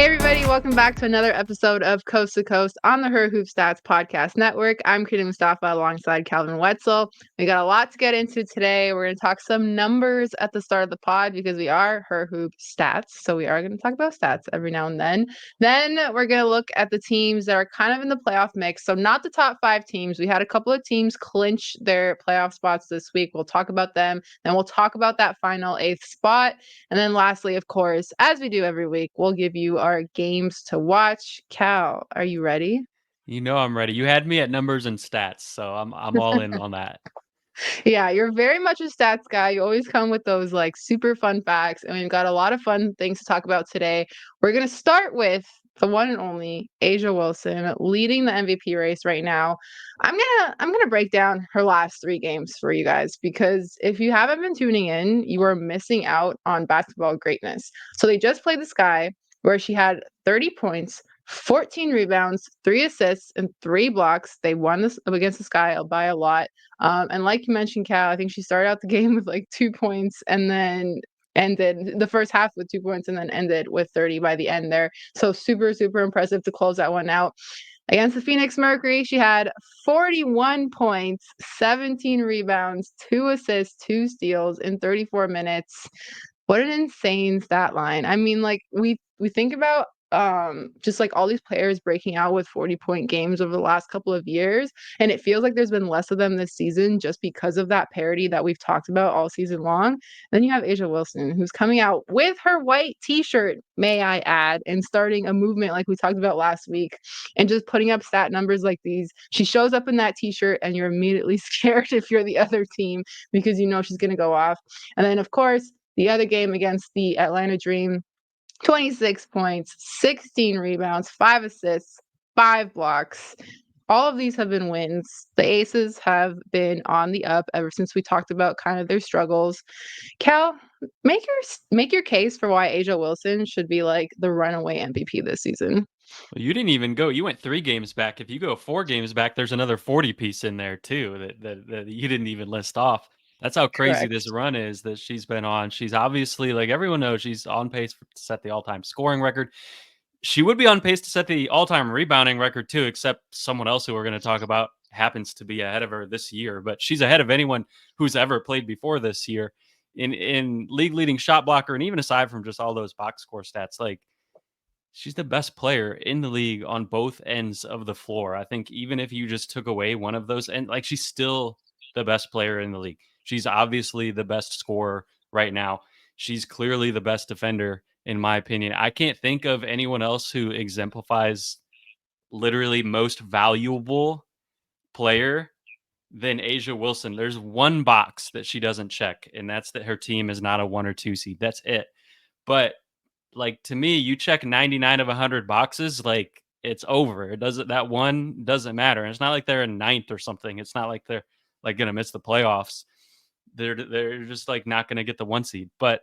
Hey everybody, welcome back to another episode of Coast to Coast on the Her Hoop Stats Podcast Network. I'm Crina Mustafa alongside Calvin Wetzel. We got a lot to get into today. We're going to talk some numbers at the start of the pod because we are Her Hoop Stats. So we are going to talk about stats every now and then. Then we're going to look at the teams that are kind of in the playoff mix. So not the top 5 teams. We had a couple of teams clinch their playoff spots this week. We'll talk about them. Then we'll talk about that final 8th spot. And then lastly, of course, as we do every week, we'll give you our games to watch. Cal, are you ready? You know I'm ready. You had me at numbers and stats, so I'm all in on that. Yeah, you're very much a stats guy. You always come with those like super fun facts, and we've got a lot of fun things to talk about today. We're gonna start with the one and only A'ja Wilson leading the MVP race right now. I'm gonna break down her last 3 games for you guys because if you haven't been tuning in, you are missing out on basketball greatness. So they just played the Sky where she had 30 points, 14 rebounds, 3 assists, and 3 blocks. They won this against the Sky by a lot. And like you mentioned, Cal, I think she started out the game with like 2 points and then ended the first half with 2 points and then ended with 30 by the end there. So super, super impressive to close that one out. Against the Phoenix Mercury, she had 41 points, 17 rebounds, 2 assists, 2 steals in 34 minutes. What an insane stat line. I mean, like we think about just like all these players breaking out with 40-point games over the last couple of years, and it feels like there's been less of them this season just because of that parity that we've talked about all season long. Then you have A'ja Wilson, who's coming out with her white t-shirt, may I add, and starting a movement like we talked about last week, and just putting up stat numbers like these. She shows up in that t-shirt and you're immediately scared if you're the other team because you know she's going to go off. And then of course the other game against the Atlanta Dream, 26 points, 16 rebounds, 5 assists, 5 blocks. All of these have been wins. The Aces have been on the up ever since we talked about kind of their struggles. Cal, make your case for why A'ja Wilson should be like the runaway MVP this season. Well, you didn't even go. You went 3 games back. If you go 4 games back, there's another 40 piece in there too that you didn't even list off. That's how crazy this Correct. run is that she's been on. She's obviously, like everyone knows, she's on pace to set the all-time scoring record. She would be on pace to set the all-time rebounding record too, except someone else who we're going to talk about happens to be ahead of her this year. But she's ahead of anyone who's ever played before this year in league leading shot blocker, and even aside from just all those box score stats, like she's the best player in the league on both ends of the floor. I think even if you just took away one of those, and like she's still the best player in the league. She's obviously the best scorer right now. She's clearly the best defender, in my opinion. I can't think of anyone else who exemplifies literally most valuable player than A'ja Wilson. There's one box that she doesn't check, and that's that her team is not a 1 or 2 seed. That's it. But like to me, you check 99 of 100 boxes, like it's over. It doesn't that one doesn't matter. And it's not like they're in ninth or something. It's not like they're like gonna miss the playoffs. They're just like not gonna get the 1 seed. But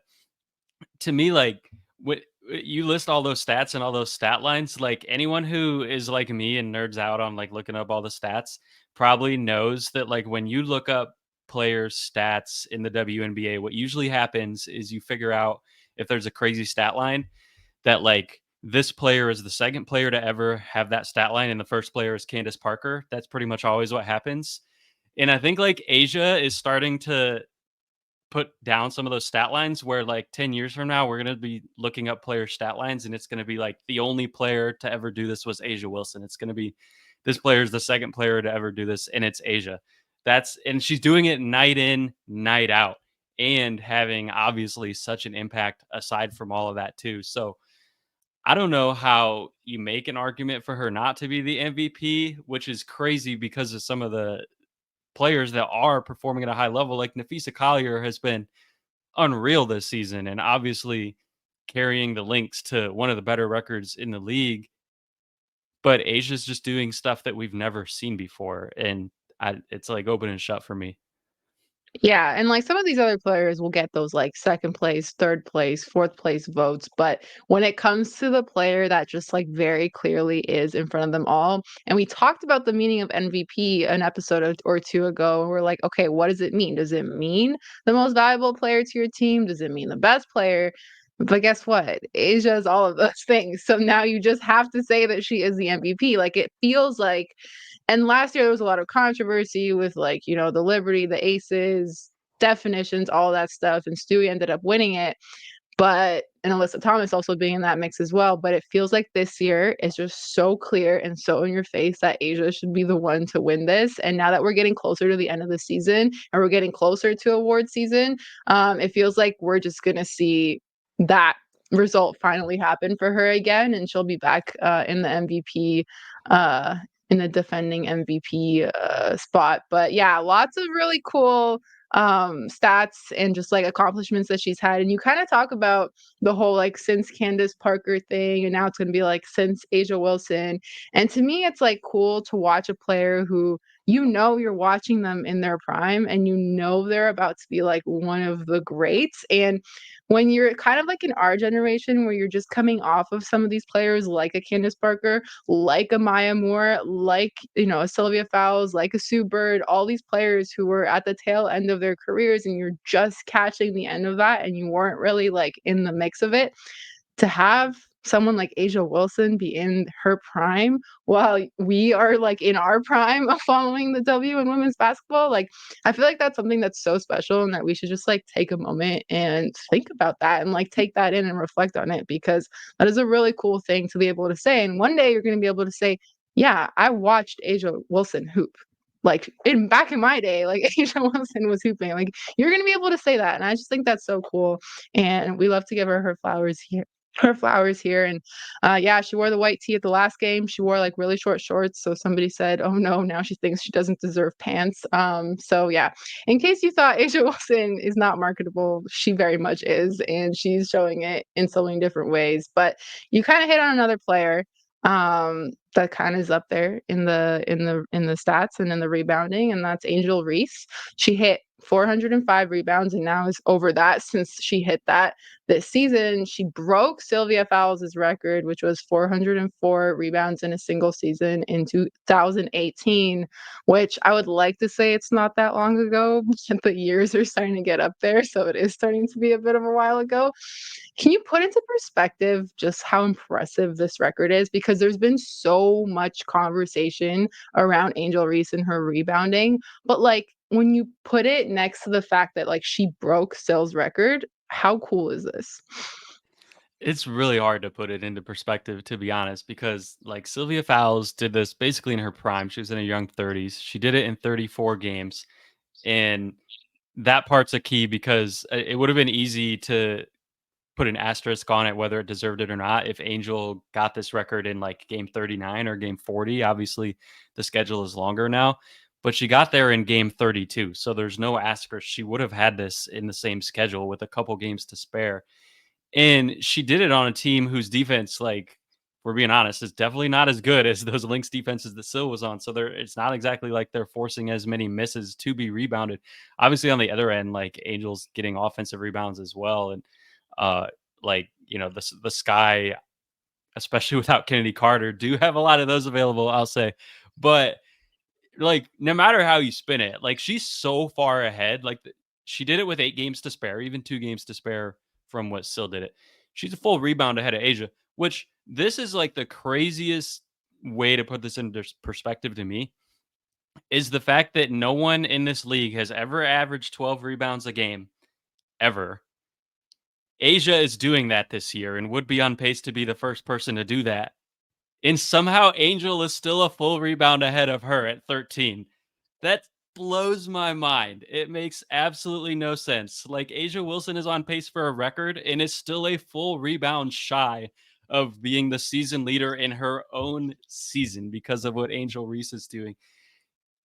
to me, like what you list all those stats and all those stat lines, like anyone who is like me and nerds out on like looking up all the stats probably knows that like when you look up players' stats in the WNBA, what usually happens is you figure out if there's a crazy stat line that like this player is the second player to ever have that stat line and the first player is Candace Parker. That's pretty much always what happens. And I think like A'ja is starting to put down some of those stat lines where like 10 years from now we're going to be looking up player stat lines and it's going to be like the only player to ever do this was A'ja Wilson. It's going to be this player is the second player to ever do this and it's A'ja. That's and she's doing it night in, night out and having obviously such an impact aside from all of that too. So I don't know how you make an argument for her not to be the MVP, which is crazy because of some of the players that are performing at a high level. Like Nafisa Collier has been unreal this season and obviously carrying the Lynx to one of the better records in the league. But Asia's just doing stuff that we've never seen before. And it's like open and shut for me. Yeah, and like some of these other players will get those like second place, third place, fourth place votes, but when it comes to the player that just like very clearly is in front of them all, and we talked about the meaning of MVP an episode or two ago, and we're like, okay, what does it mean? Does it mean the most valuable player to your team? Does it mean the best player? But guess what? Asia is all of those things. So now you just have to say that she is the MVP. Like it feels like, and last year there was a lot of controversy with like, the Liberty, the Aces, definitions, all that stuff. And Stewie ended up winning it. But and Alyssa Thomas also being in that mix as well. But it feels like this year is just so clear and so in your face that Asia should be the one to win this. And now that we're getting closer to the end of the season and we're getting closer to award season, it feels like we're just gonna see that result finally happen for her again, and she'll be back in the MVP. In the defending MVP spot. But yeah, lots of really cool stats and just like accomplishments that she's had. And you kind of talk about the whole like since Candace Parker thing, and now it's going to be like since Asia Wilson. And to me, it's like cool to watch a player who you're watching them in their prime and they're about to be like one of the greats. And when you're kind of like in our generation where you're just coming off of some of these players like a Candace Parker, like a Maya Moore, like, a Sylvia Fowles, like a Sue Bird, all these players who were at the tail end of their careers and you're just catching the end of that and you weren't really like in the mix of it, to have someone like Asia Wilson be in her prime while we are like in our prime of following the W and women's basketball, like I feel like that's something that's so special and that we should just like take a moment and think about that and like take that in and reflect on it, because that is a really cool thing to be able to say. And one day you're going to be able to say, yeah, I watched Asia Wilson hoop. Like back in my day, like Asia Wilson was hooping. Like you're gonna be able to say that, and I just think that's so cool. And we love to give her flowers here. And yeah, she wore the white tee at the last game. She wore like really short shorts, so somebody said, oh no, now she thinks she doesn't deserve pants. So yeah, in case you thought Asia Wilson is not marketable, she very much is, and she's showing it in so many different ways. But you kind of hit on another player that kind of is up there in the stats and in the rebounding, and that's Angel Reese. She hit 405 rebounds and now is over that since she hit that this season. She broke Sylvia Fowles' record, which was 404 rebounds in a single season in 2018, which I would like to say it's not that long ago, but the years are starting to get up there, so it is starting to be a bit of a while ago. Can you put into perspective just how impressive this record is? Because there's been so much conversation around Angel Reese and her rebounding, but like when you put it next to the fact that like she broke Syl's record, how cool is this? It's really hard to put it into perspective, to be honest, because like Sylvia Fowles did this basically in her prime. She was in her young 30s. She did it in 34 games. And that part's a key because it would have been easy to put an asterisk on it, whether it deserved it or not, if Angel got this record in like game 39 or game 40. Obviously, the schedule is longer now, but she got there in game 32. So there's no asterisk. She would have had this in the same schedule with a couple games to spare. And she did it on a team whose defense, like, we're being honest, is definitely not as good as those Lynx defenses that Sil was on. So it's not exactly like they're forcing as many misses to be rebounded. Obviously, on the other end, like Angels getting offensive rebounds as well. And uh like, the Sky, especially without Kennedy Carter, do have a lot of those available, I'll say. But like, no matter how you spin it, like she's so far ahead. Like she did it with 8 games to spare, even 2 games to spare from what Sil did it. She's a full rebound ahead of Asia, which this is like the craziest way to put this into perspective to me is the fact that no one in this league has ever averaged 12 rebounds a game ever. Asia is doing that this year and would be on pace to be the first person to do that. And somehow Angel is still a full rebound ahead of her at 13. That blows my mind. It makes absolutely no sense. Like Asia Wilson is on pace for a record and is still a full rebound shy of being the season leader in her own season because of what Angel Reese is doing.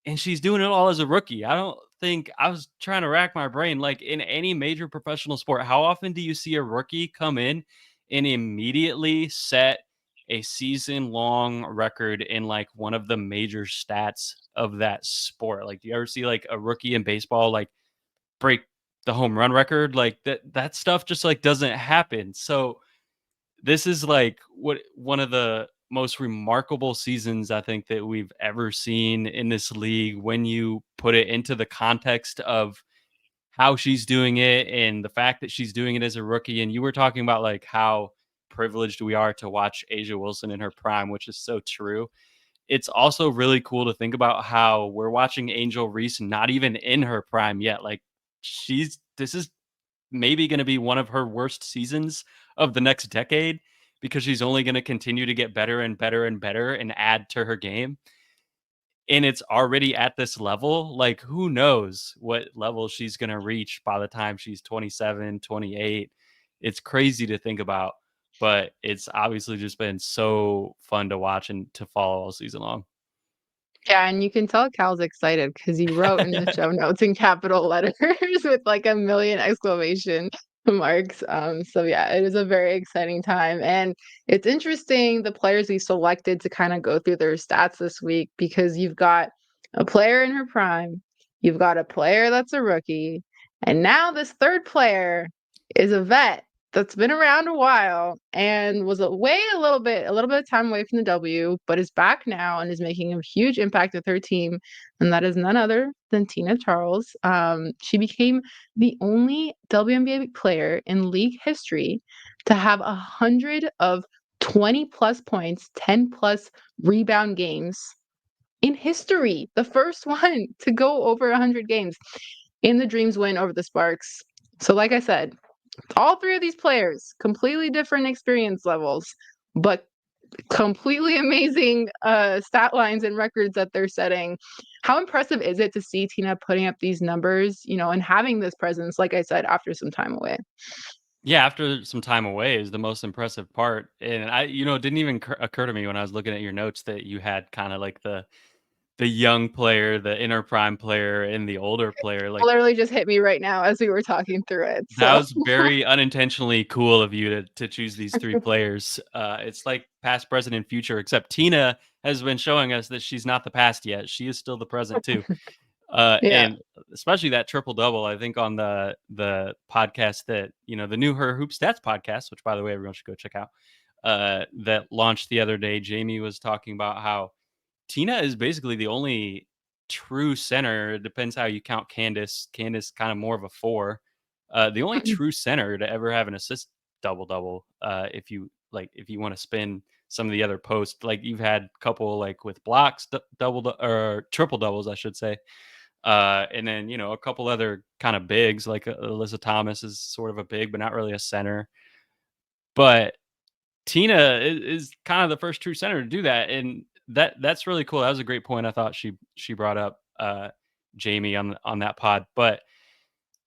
And she's doing it all as a rookie. I don't think I was trying to rack my brain. Like in any major professional sport, how often do you see a rookie come in and immediately set a season long record in like one of the major stats of that sport? Like, do you ever see like a rookie in baseball like break the home run record? Like that stuff just like doesn't happen. So this is like what one of the most remarkable seasons I think that we've ever seen in this league when you put it into the context of how she's doing it and the fact that she's doing it as a rookie. And you were talking about like how privileged we are to watch Asia Wilson in her prime, which is so true. It's also really cool to think about how we're watching Angel Reese not even in her prime yet. Like this is maybe going to be one of her worst seasons of the next decade because she's only going to continue to get better and better and better and add to her game. And it's already at this level. Like, who knows what level she's going to reach by the time she's 27, 28. It's crazy to think about, but it's obviously just been so fun to watch and to follow all season long. Yeah, and you can tell Cal's excited because he wrote in the show notes in capital letters with like a million exclamation marks. So yeah, it is a very exciting time. And it's interesting the players we selected to kind of go through their stats this week because you've got a player in her prime, you've got a player that's a rookie, and now this third player is a vet that's been around a while and was away a little bit of time away from the W, but is back now and is making a huge impact with her team. And that is none other than Tina Charles. She became the only WNBA player in league history to have 100 of 20 plus points, 10 plus rebound games in history. The first one to go over 100 games in the Dreams win over the Sparks. So, like I said, all three of these players, completely different experience levels, but completely amazing stat lines and records that they're setting. How impressive is it to see Tina putting up these numbers, and having this presence, like I said, after some time away? Yeah, after some time away is the most impressive part. And it didn't even occur to me when I was looking at your notes that you had kind of like the young player, the inner prime player, and the older player. Like Literally just hit me right now as we were talking through it. that So was very unintentionally cool of you to choose these three players. It's like past, present, and future. Except Tina has been showing us that she's not the past yet. She is still the present too. yeah. And especially that triple double, I think on the podcast that the new Her Hoop Stats podcast, which by the way everyone should go check out, that launched the other day. Jamie was talking about how Tina is basically the only true center. It depends how you count Candace. Candace kind of more of a four. The only true center to ever have an assist double double. If you want to spin some of the other posts, like you've had a couple like with blocks, or triple doubles, I should say. And then a couple other kind of bigs, like Alyssa Thomas is sort of a big, but not really a center. But Tina is kind of the first true center to do that, and that's really cool. That was a great point. I thought she brought up Jamie on that pod. But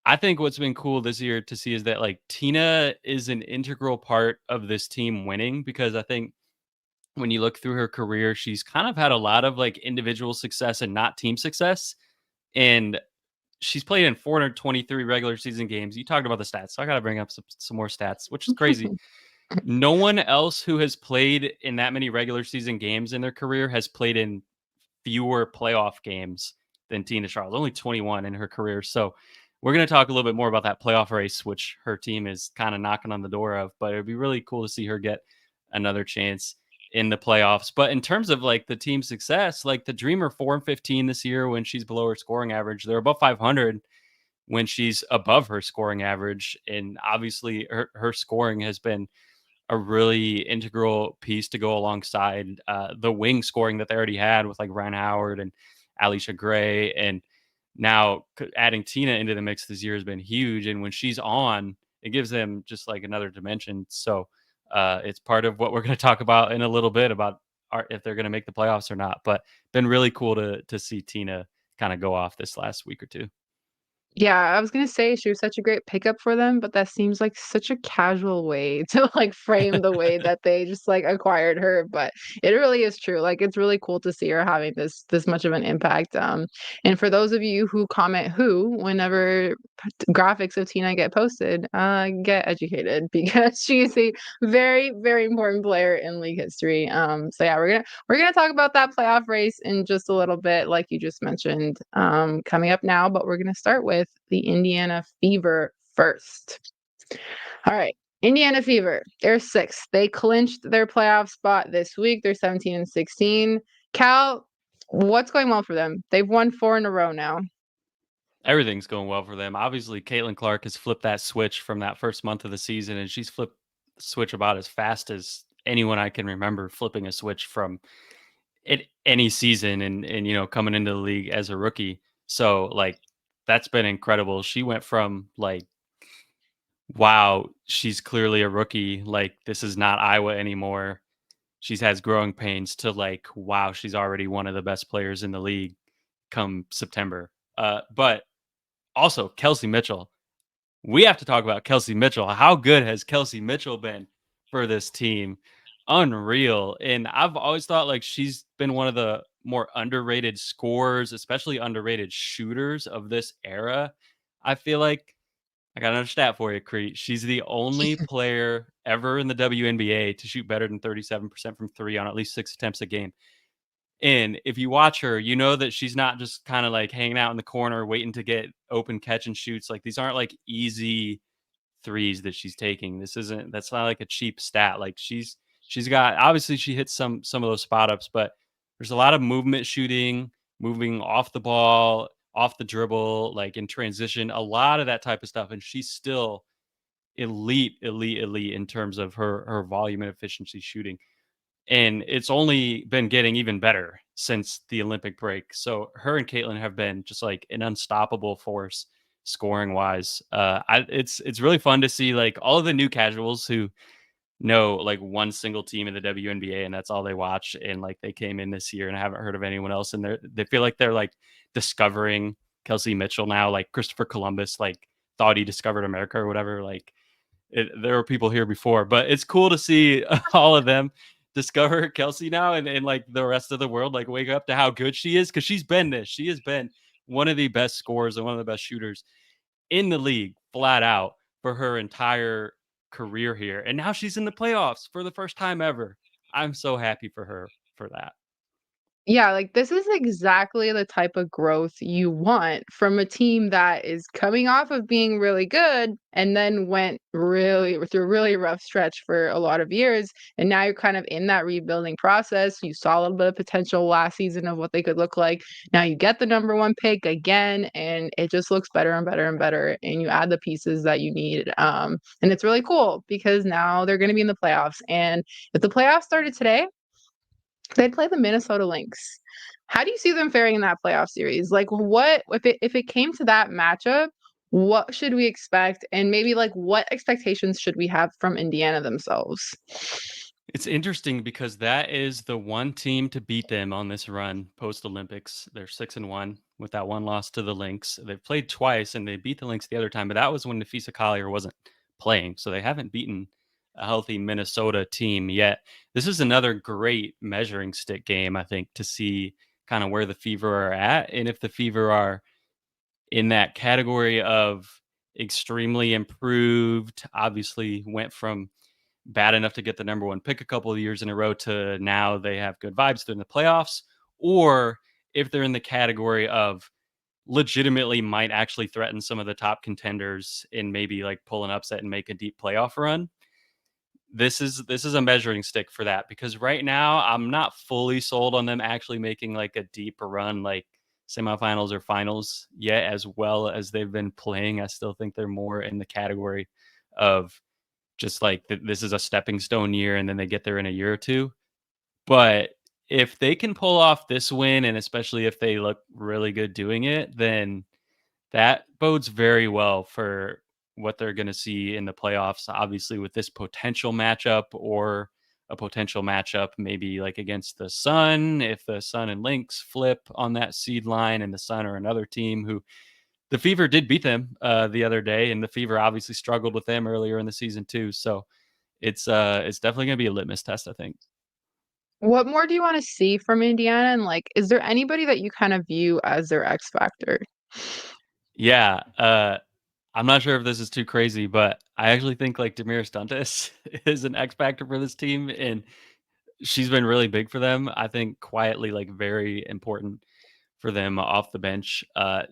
I think what's been cool this year to see is that like Tina is an integral part of this team winning, because I think when you look through her career, she's kind of had a lot of like individual success and not team success. And she's played in 423 regular season games. You talked about the stats, so I got to bring up some more stats, which is crazy. No one else who has played in that many regular season games in their career has played in fewer playoff games than Tina Charles. Only 21 in her career. So we're going to talk a little bit more about that playoff race, which her team is kind of knocking on the door of. But it'd be really cool to see her get another chance in the playoffs. But in terms of like the team success, like the Dreamer 4-15 this year when she's below her scoring average. They're above 500 when she's above her scoring average. And obviously her scoring has been a really integral piece to go alongside the wing scoring that they already had with like Ryan Howard and Alicia Gray. And now adding Tina into the mix this year has been huge. And when she's on, it gives them just like another dimension. So it's part of what we're going to talk about in a little bit about if they're going to make the playoffs or not. But been really cool to see Tina kind of go off this last week or two. Yeah, I was gonna say she was such a great pickup for them, but that seems like such a casual way to like frame the way that they just like acquired her. But it really is true. Like it's really cool to see her having this much of an impact. And for those of you who comment who whenever graphics of Tina get posted, get educated because she is a very, very important player in league history. So yeah, we're gonna talk about that playoff race in just a little bit, like you just mentioned, coming up now. But we're gonna start with the Indiana Fever first. All right, Indiana Fever. They're sixth. They clinched their playoff spot this week. They're 17-16. Cal, what's going well for them? They've won 4 in a row now. Everything's going well for them. Obviously, Caitlin Clark has flipped that switch from that first month of the season, and she's flipped the switch about as fast as anyone I can remember flipping a switch from any season and coming into the league as a rookie. So like that's been incredible. She went from like wow, she's clearly a rookie, like this is not Iowa anymore. She's has growing pains to like wow, she's already one of the best players in the league come September. But also Kelsey Mitchell. We have to talk about Kelsey Mitchell. How good has Kelsey Mitchell been for this team? Unreal. And I've always thought like she's been one of the more underrated scorers, especially underrated shooters of this era. I feel like I got another stat for you, Crete. She's the only player ever in the WNBA to shoot better than 37% from three on at least 6 attempts a game. And if you watch her, you know that she's not just kind of like hanging out in the corner waiting to get open catch and shoots. Like these aren't like easy threes that she's taking. That's not like a cheap stat. Like she's got obviously she hits some of those spot ups, but there's a lot of movement shooting, moving off the ball, off the dribble, like in transition, a lot of that type of stuff. And she's still elite in terms of her volume and efficiency shooting. And it's only been getting even better since the Olympic break. So her and Caitlin have been just like an unstoppable force scoring wise. It's really fun to see like all of the new casuals who know like one single team in the WNBA and that's all they watch. And like they came in this year and I haven't heard of anyone else. And they feel like they're like discovering Kelsey Mitchell now, like Christopher Columbus, like thought he discovered America or whatever. Like there were people here before, but it's cool to see all of them discover Kelsey now and like the rest of the world like wake up to how good she is because she's been this. She has been one of the best scorers and one of the best shooters in the league, flat out, for her entire career here. And now she's in the playoffs for the first time ever. I'm so happy for her for that. Yeah, like this is exactly the type of growth you want from a team that is coming off of being really good and then went really through a really rough stretch for a lot of years. And now you're kind of in that rebuilding process. You saw a little bit of potential last season of what they could look like. Now you get the number one pick again, and it just looks better and better and better. And you add the pieces that you need. And it's really cool because now they're going to be in the playoffs. And if the playoffs started today, they'd play the Minnesota Lynx. How do you see them faring in that playoff series? Like, what if it came to that matchup? What should we expect? And maybe like what expectations should we have from Indiana themselves? It's interesting because that is the one team to beat them on this run post Olympics. They're 6-1 with that one loss to the Lynx. They've played twice and they beat the Lynx the other time, but that was when Nafisa Collier wasn't playing. So they haven't beaten a healthy Minnesota team yet. This is another great measuring stick game, I think, to see kind of where the Fever are at. And if the Fever are in that category of extremely improved, obviously went from bad enough to get the number one pick a couple of years in a row to now they have good vibes they're in the playoffs, or if they're in the category of legitimately might actually threaten some of the top contenders and maybe like pull an upset and make a deep playoff run. This is a measuring stick for that because right now I'm not fully sold on them actually making like a deep run like semifinals or finals yet as well as they've been playing. I still think they're more in the category of just like this is a stepping stone year and then they get there in a year or two. But if they can pull off this win, and especially if they look really good doing it, then that bodes very well for what they're going to see in the playoffs. Obviously, with this potential matchup or a potential matchup, maybe like against the Sun, if the Sun and Lynx flip on that seed line, and the Sun or another team who the Fever did beat them the other day, and the Fever obviously struggled with them earlier in the season too. So it's definitely going to be a litmus test, I think. What more do you want to see from Indiana? And like, is there anybody that you kind of view as their X factor? Yeah, I'm not sure if this is too crazy, but I actually think like Demiris Duntis is an X factor for this team, and she's been really big for them. I think quietly like very important for them off the bench.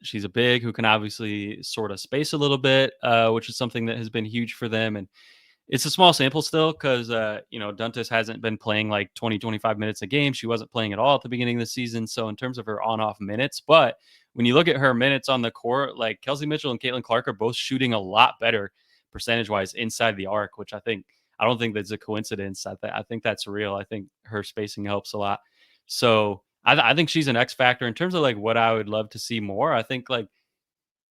She's a big who can obviously sort of space a little bit, which is something that has been huge for them, and it's a small sample still because Duntas hasn't been playing like 20, 25 minutes a game. She wasn't playing at all at the beginning of the season. So in terms of her on-off minutes, but when you look at her minutes on the court, like Kelsey Mitchell and Caitlin Clark are both shooting a lot better percentage-wise inside the arc, which I don't think that's a coincidence. I think that's real. I think her spacing helps a lot. So I think she's an X factor in terms of like what I would love to see more. I think like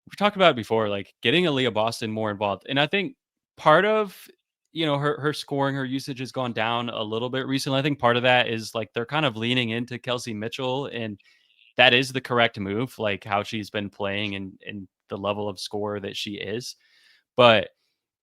we talked about it before, like getting Aaliyah Boston more involved. And I think part of her scoring, her usage has gone down a little bit recently. I think part of that is like they're kind of leaning into Kelsey Mitchell, and that is the correct move, like how she's been playing and the level of score that she is. But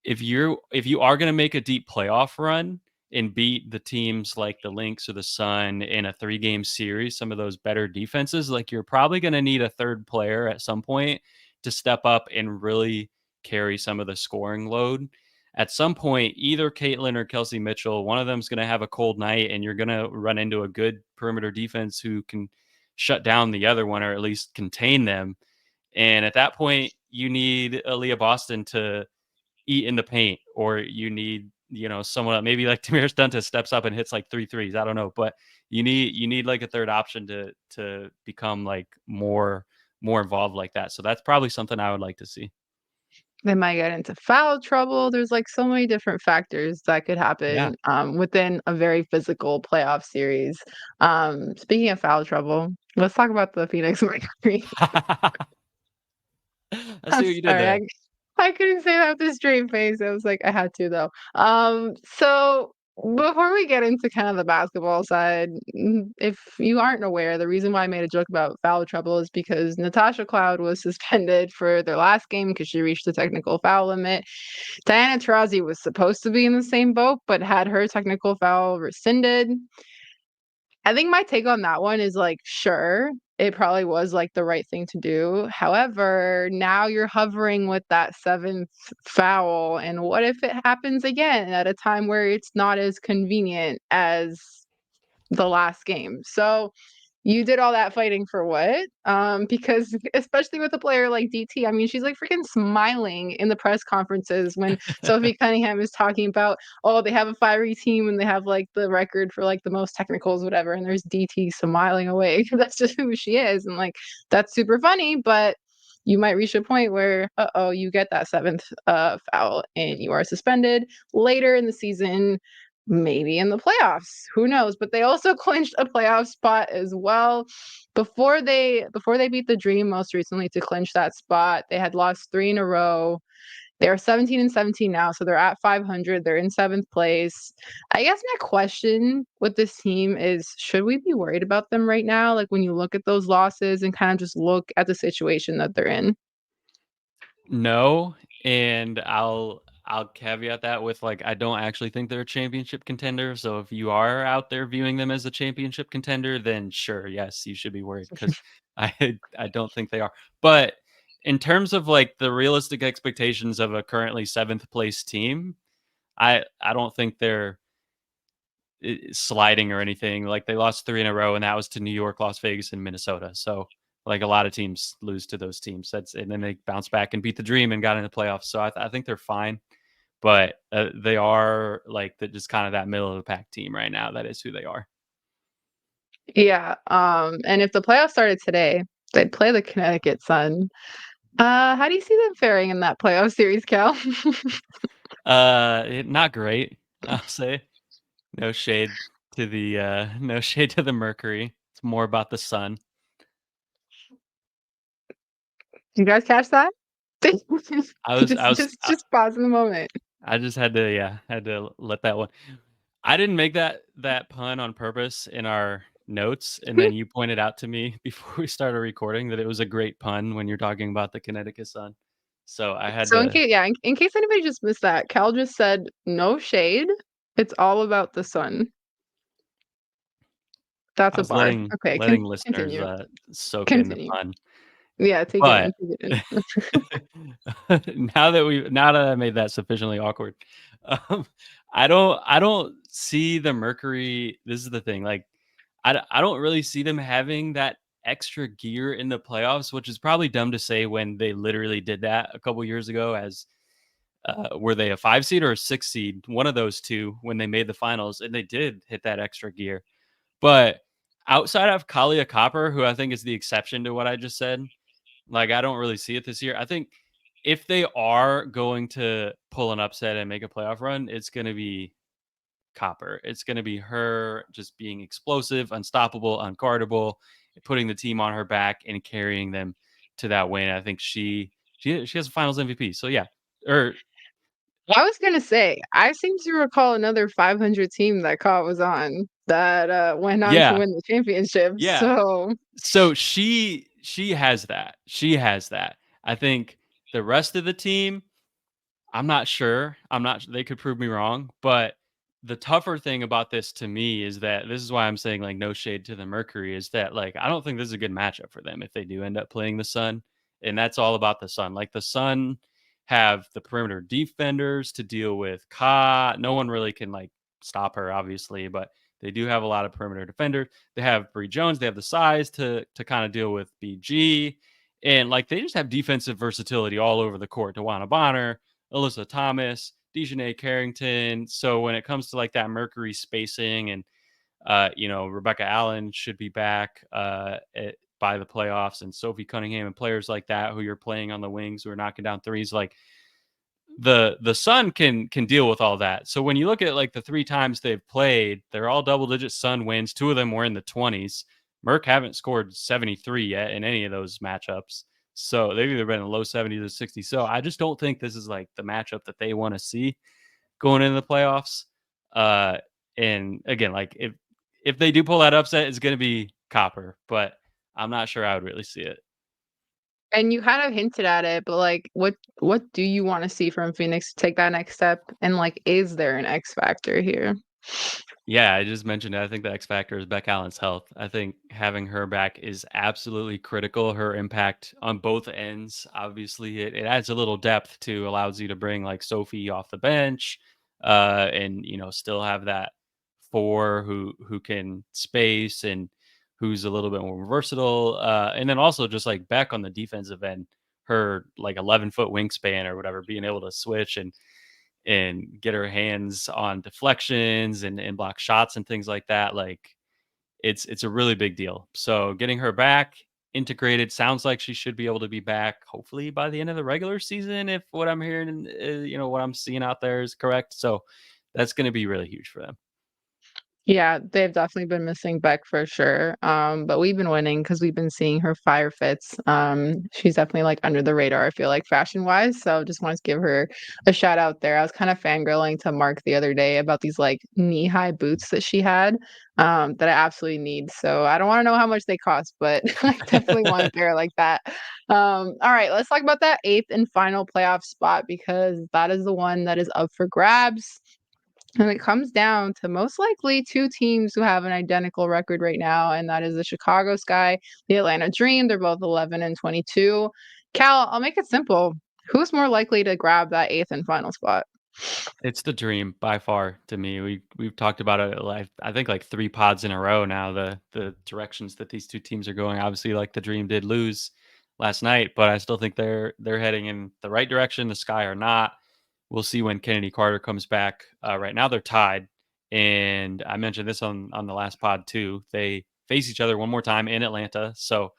if you are going to make a deep playoff run and beat the teams like the Lynx or the Sun in a 3-game series, some of those better defenses, like you're probably going to need a third player at some point to step up and really carry some of the scoring load. At some point, either Caitlin or Kelsey Mitchell, one of them's going to have a cold night, and you're going to run into a good perimeter defense who can shut down the other one or at least contain them. And at that point, you need Aaliyah Boston to eat in the paint, or you need someone maybe like Tamiris Dunta steps up and hits like 3 threes. I don't know, but you need like a third option to become like more involved like that. So that's probably something I would like to see. They might get into foul trouble. There's like so many different factors that could Yeah. happen within a very physical playoff series. Speaking of foul trouble, let's talk about the Phoenix Mercury. I I'm see what you did sorry, there. I couldn't say that with a straight face. I was like, I had to though. So before we get into kind of the basketball side, if you aren't aware, the reason why I made a joke about foul trouble is because Natasha Cloud was suspended for their last game because she reached the technical foul limit. Diana Taurasi was supposed to be in the same boat, but had her technical foul rescinded. I think my take on that one is like, sure, it probably was like the right thing to do. However, now you're hovering with that seventh foul. And what if it happens again at a time where it's not as convenient as the last game? So you did all that fighting for what? Because especially with a player like DT, I mean, she's like freaking smiling in the press conferences when Sophie Cunningham is talking about, oh, they have a fiery team and they have like the record for like the most technicals, whatever. And there's DT smiling away. That's just who she is. And like, that's super funny, but you might reach a point where, you get that seventh foul and you are suspended later in the season, maybe in the playoffs, who knows? But they also clinched a playoff spot as well. Before they beat the Dream most recently to clinch that spot, they had lost 3 in a row. They are 17 and 17 now, so they're at 500. They're in 7th place. I guess my question with this team is, should we be worried about them right now? Like when you look at those losses and kind of just look at the situation that they're in. No, and I'll caveat that with like I don't actually think they're a championship contender. So if you are out there viewing them as a championship contender, then sure, yes, you should be worried because I don't think they are. But in terms of like the realistic expectations of a currently 7th place team, I don't think they're sliding or anything. Like they lost 3 in a row, and that was to New York, Las Vegas, and Minnesota. So like a lot of teams lose to those teams. And then they bounce back and beat the Dream and got into the playoffs. So I think they're fine, but they are like just kind of that middle of the pack team right now. That is who they are. Yeah, and if the playoffs started today, they'd play the Connecticut Sun. How do you see them faring in that playoff series, Cal? Not great. I'll say no shade no shade to the Mercury. It's more about the Sun. You guys catch that? I was Just I was just just pause in the moment. I just had to let that one. I didn't make that pun on purpose in our notes, and then you pointed out to me before we started recording that it was a great pun when you're talking about the Connecticut Sun. So I had So to. in case anybody just missed that, Cal just said, "No shade, it's all about the sun." That's I a was bar. Okay, letting listeners continue. soak in the Continue. pun, Yeah, take it in, but take it in. now that I made that sufficiently awkward, um, I don't see the Mercury. This is the thing, like I don't really see them having that extra gear in the playoffs, which is probably dumb to say when they literally did that a couple years ago as were they a 5 seed or a 6 seed? One of those two when they made the finals, and they did hit that extra gear. But outside of Kalia Copper, who I think is the exception to what I just said, like I don't really see it this year. I think if they are going to pull an upset and make a playoff run, it's going to be Copper. It's going to be her just being explosive, unstoppable, unguardable, putting the team on her back and carrying them to that win. I think she has a Finals MVP. So yeah, or I was gonna say, I seem to recall another 500 team that Caught was on that went on to yeah, win the championship. yeah. So So she has that. She has that. I think the rest of the team, I'm not sure. I'm not they could prove me wrong, but the tougher thing about this to me is that this is why I'm saying like no shade to the Mercury is that like I don't think this is a good matchup for them if they do end up playing the Sun. And that's all about the Sun. Like the Sun have the perimeter defenders to deal with Ka. No one really can like stop her, obviously, but they do have a lot of perimeter defenders. They have Bree Jones. They have the size to kind of deal with BG. And like they just have defensive versatility all over the court. DeWanna Bonner, Alyssa Thomas, Dejanay Carrington. So when it comes to like that Mercury spacing and Rebecca Allen should be back by the playoffs, and Sophie Cunningham and players like that who you're playing on the wings who are knocking down threes, like the Sun can deal with all that. So when you look at like the 3 times they've played, they're all double digit Sun wins. 2 of them were in the 20s. Merc haven't scored 73 yet in any of those matchups. So they've either been in the low 70s or 60s. So I just don't think this is like the matchup that they want to see going into the playoffs. Uh, and again, like if they do pull that upset, it's going to be Copper, but I'm not sure I would really see it. and you kind of hinted at it, but like what do you want to see from Phoenix to take that next step? And like is there an X factor here? Yeah, I just mentioned it. I think the X factor is Beck Allen's health. I think having her back is absolutely critical. Her impact on both ends, obviously, it adds a little depth to allows you to bring like Sophie off the bench, and still have that 4 who can space and who's a little bit more versatile, and then also just like Beck on the defensive end, her like 11-foot wingspan or whatever, being able to switch and get her hands on deflections and block shots and things like that. Like it's a really big deal. So getting her back integrated sounds like she should be able to be back hopefully by the end of the regular season if what I'm hearing, what I'm seeing out there is correct. So that's going to be really huge for them. Yeah, they've definitely been missing Beck for sure. But we've been winning because we've been seeing her fire fits. She's definitely like under the radar, I feel like fashion wise. So just wanted to give her a shout out there. I was kind of fangirling to Mark the other day about these like knee-high boots that she had, that I absolutely need. So I don't want to know how much they cost, but I definitely want a pair like that. All right, let's talk about that eighth and final playoff spot because that is the one that is up for grabs. And it comes down to most likely 2 teams who have an identical record right now, and that is the Chicago Sky, the Atlanta Dream. They're both 11 and 22. Cal, I'll make it simple. Who's more likely to grab that 8th and final spot? It's the dream by far to me. We've talked about it like I think like 3 pods in a row now, the directions that these 2 teams are going. Obviously, like the dream did lose last night, but I still think they're heading in the right direction. The Sky are not. We'll see when Kennedy Carter comes back. Right now they're tied, and I mentioned this on the last pod too. They face each other one more time in Atlanta, so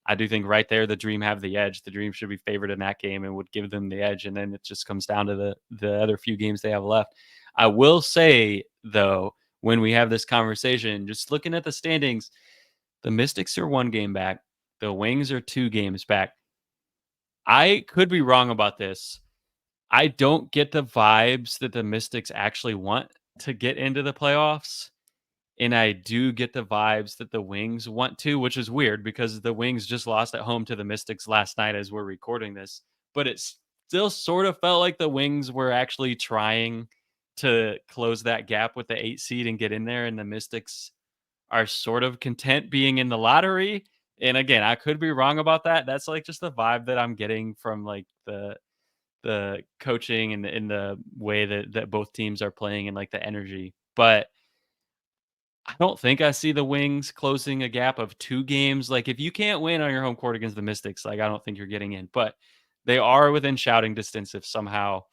I do think right there the Dream have the edge. The Dream should be favored in that game and would give them the edge, and then it just comes down to the other few games they have left. I will say though, when we have this conversation, just looking at the standings, the Mystics are 1 game back. The Wings are 2 games back. I could be wrong about this. I don't get the vibes that the Mystics actually want to get into the playoffs. And I do get the vibes that the Wings want to, which is weird because the Wings just lost at home to the Mystics last night as we're recording this. But it still sort of felt like the Wings were actually trying to close that gap with the 8 seed and get in there. And the Mystics are sort of content being in the lottery. And again, I could be wrong about that. That's like just the vibe that I'm getting from like the coaching and the way that both teams are playing and like the energy. But I don't think I see the Wings closing a gap of 2 games. Like, if you can't win on your home court against the Mystics, like, I don't think you're getting in. But they are within shouting distance if somehow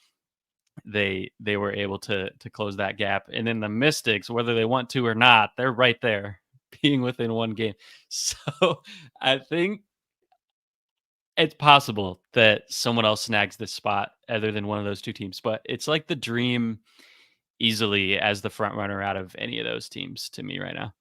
they were able to close that gap. And then the Mystics, whether they want to or not, they're right there, being within one game. So I think it's possible that someone else snags this spot other than one of those two teams, but it's like the Dream easily as the front runner out of any of those teams to me right now.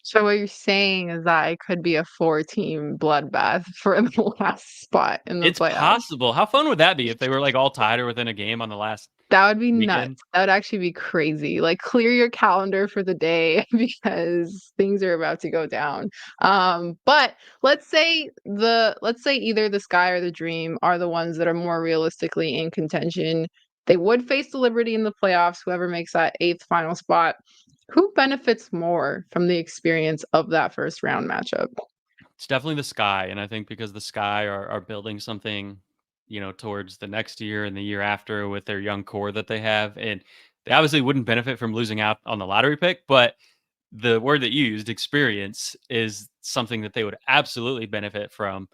So what you're saying is that it could be a four-team bloodbath for the last spot in the It's playoffs. possible. How fun would that be if they were like all tied or within a game on the last That would be nuts. weekend? That would actually be crazy. Like, clear your calendar for the day because things are about to go down. But let's say either the Sky or the Dream are the ones that are more realistically in contention. They would face the Liberty in the playoffs, whoever makes that eighth final spot. Who benefits more from the experience of that first round matchup? It's definitely the Sky, and I think because the Sky are building something, towards the next year and the year after with their young core that they have, and they obviously wouldn't benefit from losing out on the lottery pick, but the word that you used, experience, is something that they would absolutely benefit from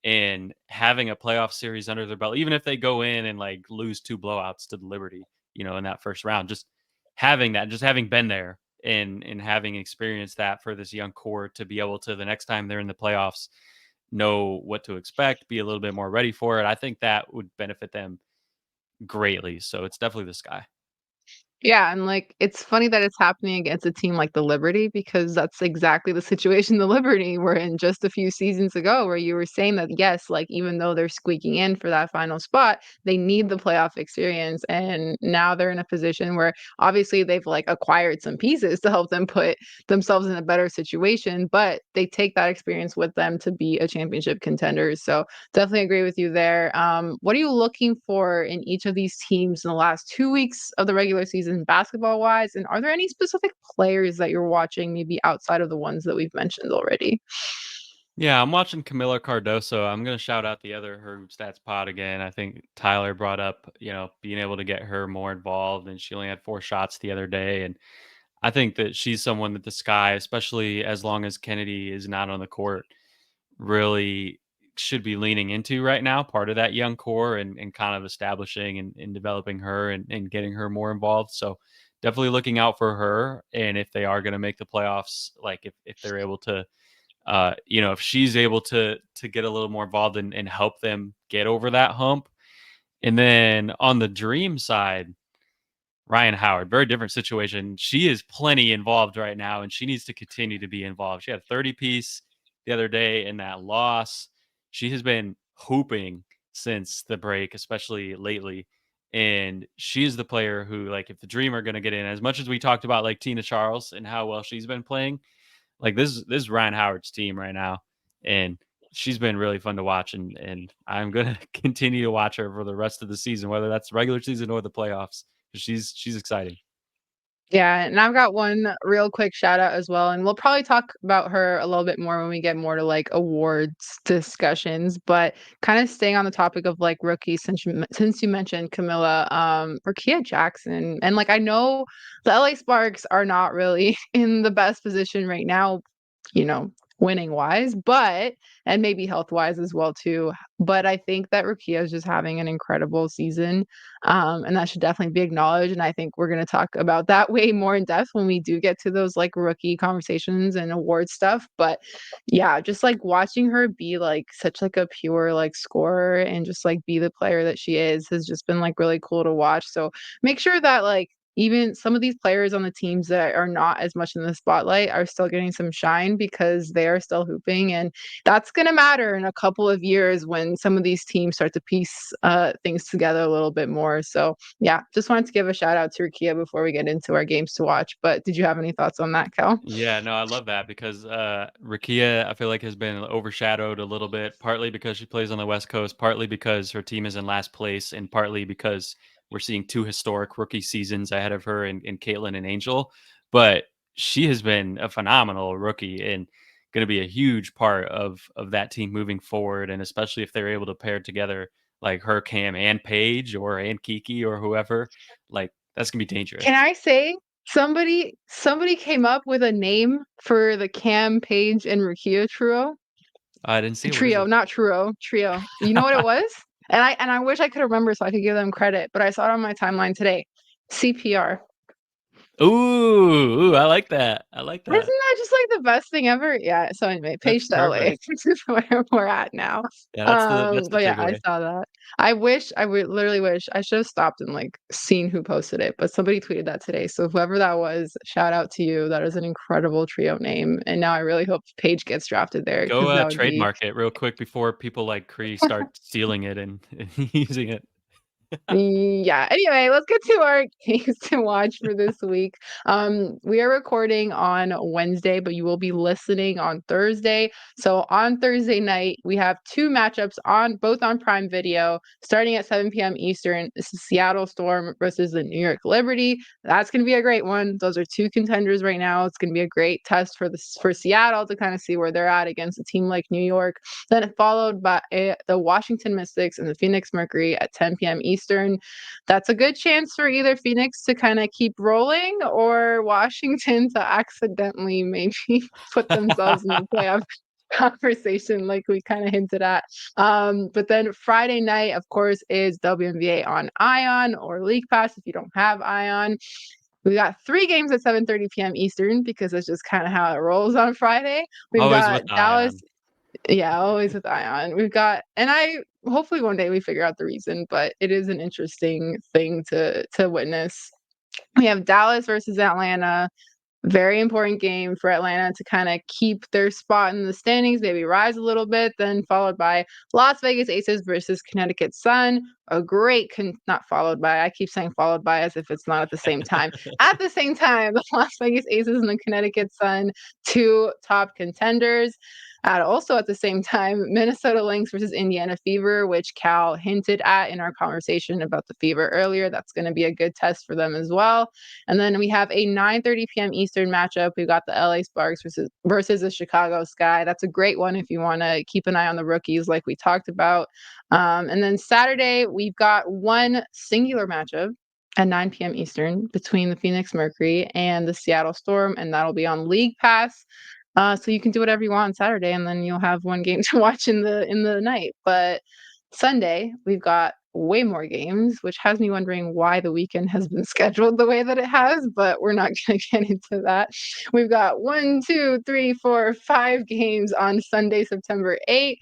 in having a playoff series under their belt, even if they go in and like lose two blowouts to the Liberty, in that first round. Just having that, just having been there and having experienced that for this young core to be able to the next time they're in the playoffs know what to expect, be a little bit more ready for it. I think that would benefit them greatly. So it's definitely the Sky. Yeah, and, like, it's funny that it's happening against a team like the Liberty because that's exactly the situation the Liberty were in just a few seasons ago, where you were saying that, yes, like, even though they're squeaking in for that final spot, they need the playoff experience, and now they're in a position where obviously they've, like, acquired some pieces to help them put themselves in a better situation, but they take that experience with them to be a championship contender, so definitely agree with you there. What are you looking for in each of these teams in the last 2 weeks of the regular season basketball wise? And are there any specific players that you're watching maybe outside of the ones that we've mentioned already? Yeah, I'm watching Camila Cardoso. I'm gonna shout out the other Herb Stats pod again. I think Tyler brought up, being able to get her more involved, and she only had 4 shots the other day. And I think that she's someone that the Sky, especially as long as Kennedy is not on the court, really should be leaning into right now. Part of that young core and kind of establishing and developing her and getting her more involved. So definitely looking out for her. And if they are going to make the playoffs, like if they're able to if she's able to get a little more involved and help them get over that hump. And then on the Dream side, Ryan Howard, very different situation. She is plenty involved right now, and she needs to continue to be involved. She had a 30-piece the other day in that loss. She has been hooping since the break, especially lately. And she is the player who, like, if the Dream are going to get in, as much as we talked about like Tina Charles and how well she's been playing, like this is Ryan Howard's team right now, and she's been really fun to watch, and I'm gonna continue to watch her for the rest of the season, whether that's regular season or the playoffs. 'Cause she's exciting. Yeah, and I've got one real quick shout out as well, and we'll probably talk about her a little bit more when we get more to like awards discussions. But kind of staying on the topic of like rookies, since you mentioned Camilla, Rakia Jackson, and like I know the LA Sparks are not really in the best position right now, you know, winning wise, but and maybe health wise as well too. But I think that Rukia is just having an incredible season, and that should definitely be acknowledged. And I think we're going to talk about that way more in depth when we do get to those like rookie conversations and award stuff. But yeah, just like watching her be like such like a pure like scorer and just like be the player that she is has just been like really cool to watch. So make sure that like even some of these players on the teams that are not as much in the spotlight are still getting some shine because they are still hooping, and that's going to matter in a couple of years when some of these teams start to piece things together a little bit more. So yeah, just wanted to give a shout out to Rukia before we get into our games to watch. But did you have any thoughts on that, Cal? Yeah, no, I love that because Rakia, I feel like, has been overshadowed a little bit, partly because she plays on the West Coast, partly because her team is in last place, and partly because we're seeing two historic rookie seasons ahead of her in Caitlin and Angel. But she has been a phenomenal rookie and going to be a huge part of that team moving forward, and especially if they're able to pair together like her, Cam, and Paige, or and Kiki, or whoever, like that's gonna be Can dangerous. I say somebody came up with a name for the Cam, Page, and Rukia trio? I didn't see it. What is Trio, it? not trio, trio. You know what it was? And I wish I could remember so I could give them credit, but I saw it on my timeline today. CPR. Ooh, I like that. I like Isn't that. that just like the best thing ever? Yeah. So anyway, That's page to LA. perfect. This is where we're at now. Yeah, that's the But yeah, I takeaway. saw that. I would literally wish I should have stopped and like seen who posted it, but somebody tweeted that today. So whoever that was, shout out to you. That is an incredible trio name. And now I really hope Paige gets drafted there Go, because that would be trademark it real quick before people like Cree start stealing it and using it. yeah. Anyway, let's get to our games to watch for this week. We are recording on Wednesday, but you will be listening on Thursday. So on Thursday night, we have two matchups on both on Prime Video, starting at 7 p.m. Eastern. This is Seattle Storm versus the New York Liberty. That's going to be a great one. Those are two contenders right now. It's going to be a great test for Seattle to kind of see where they're at against a team like New York. Then followed by the Washington Mystics and the Phoenix Mercury at 10 p.m. Eastern. That's a good chance for either Phoenix to kind of keep rolling or Washington to accidentally maybe put themselves in the playoff conversation like we kind of hinted at. But then Friday night, of course, is WNBA on Ion or League Pass if you don't have Ion. We got three games at 7:30 p.m. Eastern because that's just kind of how it rolls on Friday. We've Always got with Dallas. Ion. Yeah, always with Ion. We've got, and I hopefully one day we figure out the reason, but it is an interesting thing to witness. We have Dallas versus Atlanta. Very important game for Atlanta to kind of keep their spot in the standings, maybe rise a little bit, then followed by Las Vegas Aces versus Connecticut Sun. A great, not followed by, I keep saying followed by as if it's not at the same time. At the same time, the Las Vegas Aces and the Connecticut Sun, two top contenders. Also at the same time, Minnesota Lynx versus Indiana Fever, which Cal hinted at in our conversation about the Fever earlier. That's going to be a good test for them as well. And then we have a 9:30 p.m. Eastern matchup. We've got the LA Sparks versus the Chicago Sky. That's a great one if you want to keep an eye on the rookies, like we talked about. And then Saturday, we've got one singular matchup at 9 p.m. Eastern between the Phoenix Mercury and the Seattle Storm, and that'll be on League Pass. So you can do whatever you want on Saturday, and then you'll have one game to watch in the night. But Sunday, we've got way more games, which has me wondering why the weekend has been scheduled the way that it has, but we're not going to get into that. We've got 1, 2, 3, 4, 5 games on Sunday, September 8th.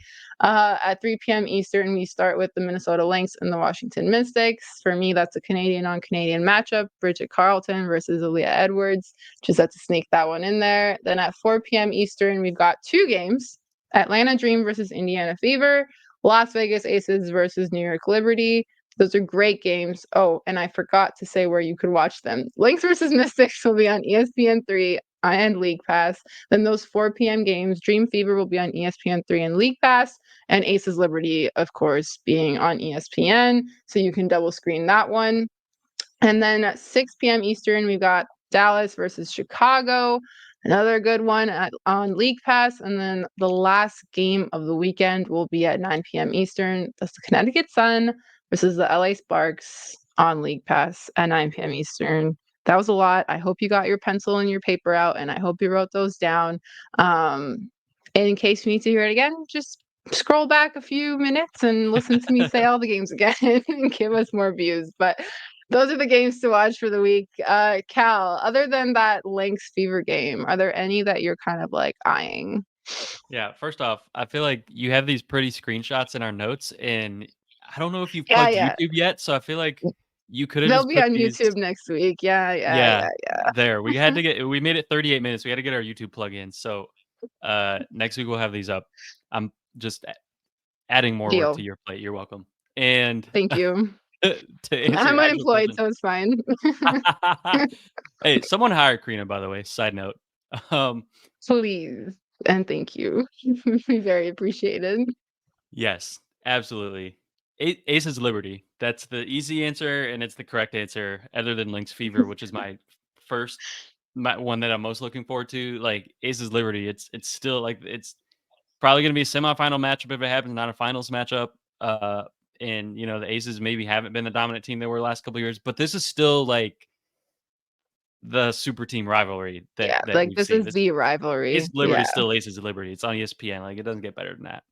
At 3 p.m. Eastern, we start with the Minnesota Lynx and the Washington Mystics. For me, that's a Canadian on Canadian matchup. Bridget Carlton versus Aaliyah Edwards. Just had to sneak that one in there. Then at 4 p.m. Eastern, we've got two games. Atlanta Dream versus Indiana Fever. Las Vegas Aces versus New York Liberty. Those are great games. Oh, and I forgot to say where you could watch them. Lynx versus Mystics will be on ESPN3 and League Pass. Then those 4 p.m. games, Dream Fever will be on ESPN3 and League Pass, and Aces Liberty, of course, being on ESPN. So you can double screen that one. And then at 6 p.m. Eastern, we've got Dallas versus Chicago. Another good one on League Pass. And then the last game of the weekend will be at 9 p.m. Eastern. That's the Connecticut Sun versus the LA Sparks on League Pass at 9 p.m. Eastern. That was a lot. I hope you got your pencil and your paper out, and I hope you wrote those down. And in case you need to hear it again, just scroll back a few minutes and listen to me say all the games again and give us more views. But those are the games to watch for the week. Cal, other than that Lynx Fever game, are there any that you're kind of like eyeing? Yeah, first off, I feel like you have these pretty screenshots in our notes, and I don't know if you've Yeah, plugged yeah. YouTube yet, so I feel like you could have They'll just be put on these. YouTube next week. Yeah, yeah, Yeah, yeah, there. yeah. We made it 38 minutes. We had to get our YouTube plug in. So, next week we'll have these up. I'm just adding more work to Deal. your plate. You're welcome. And Thank you. to answer I'm your actual unemployed, question. so it's fine. Hey, someone hired Crina, by the way. Side note. Um, Please and thank you. Be very appreciated. yes, absolutely. Aces Liberty. That's the easy answer, and it's the correct answer, other than Link's Fever, which is my first, my one that I'm most looking forward to. Like Aces Liberty, it's still like it's probably gonna be a semifinal matchup if it happens, not a finals matchup. And you know the Aces maybe haven't been the dominant team they were last couple years, but this is still like the super team rivalry that Yeah, that like we've this seen. is This the rivalry. Aces Liberty Yeah. is still Aces Liberty. It's on ESPN. Like it doesn't get better than that.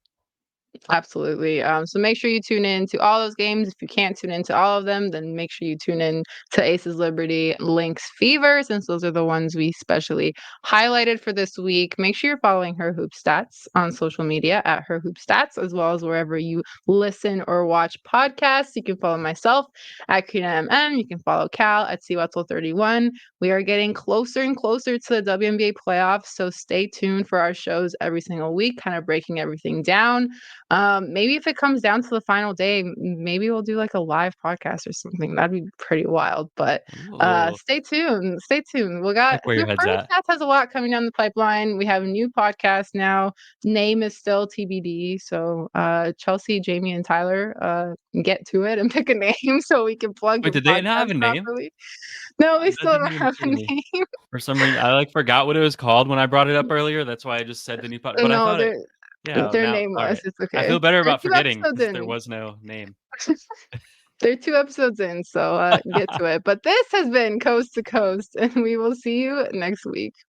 Absolutely. So make sure you tune in to all those games. If you can't tune in to all of them, then make sure you tune in to Aces Liberty, Lynx Fever, since those are the ones we specially highlighted for this week. Make sure you're following Her Hoop Stats on social media at Her Hoop Stats, as well as wherever you listen or watch podcasts. You can follow myself at Crina MM. You can follow Cal at Wetzel31. We are getting closer and closer to the WNBA playoffs, so stay tuned for our shows every single week, kind of breaking everything down. Maybe if it comes down to the final day, maybe we'll do like a live podcast or something. That'd be pretty wild. But Ooh, stay tuned. Stay tuned. We I got like where the your head's first at. Stats has a lot coming down the pipeline. We have a new podcast now. Name is still TBD. So Chelsea, Jamie, and Tyler get to it and pick a name so we can plug Wait, the did they not have podcast a name? properly. No, we That still didn't don't even have occur a to me. name. For some reason, I like forgot what it was called when I brought it up earlier. That's why I just said the new pod. But I No, thought it. they're Yeah. they're Now, all nameless. right. It's I okay. feel better They're about two forgetting episodes because there in. was no name. They're 2 episodes in, so, get to it. But this has been Coast to Coast, and we will see you next week.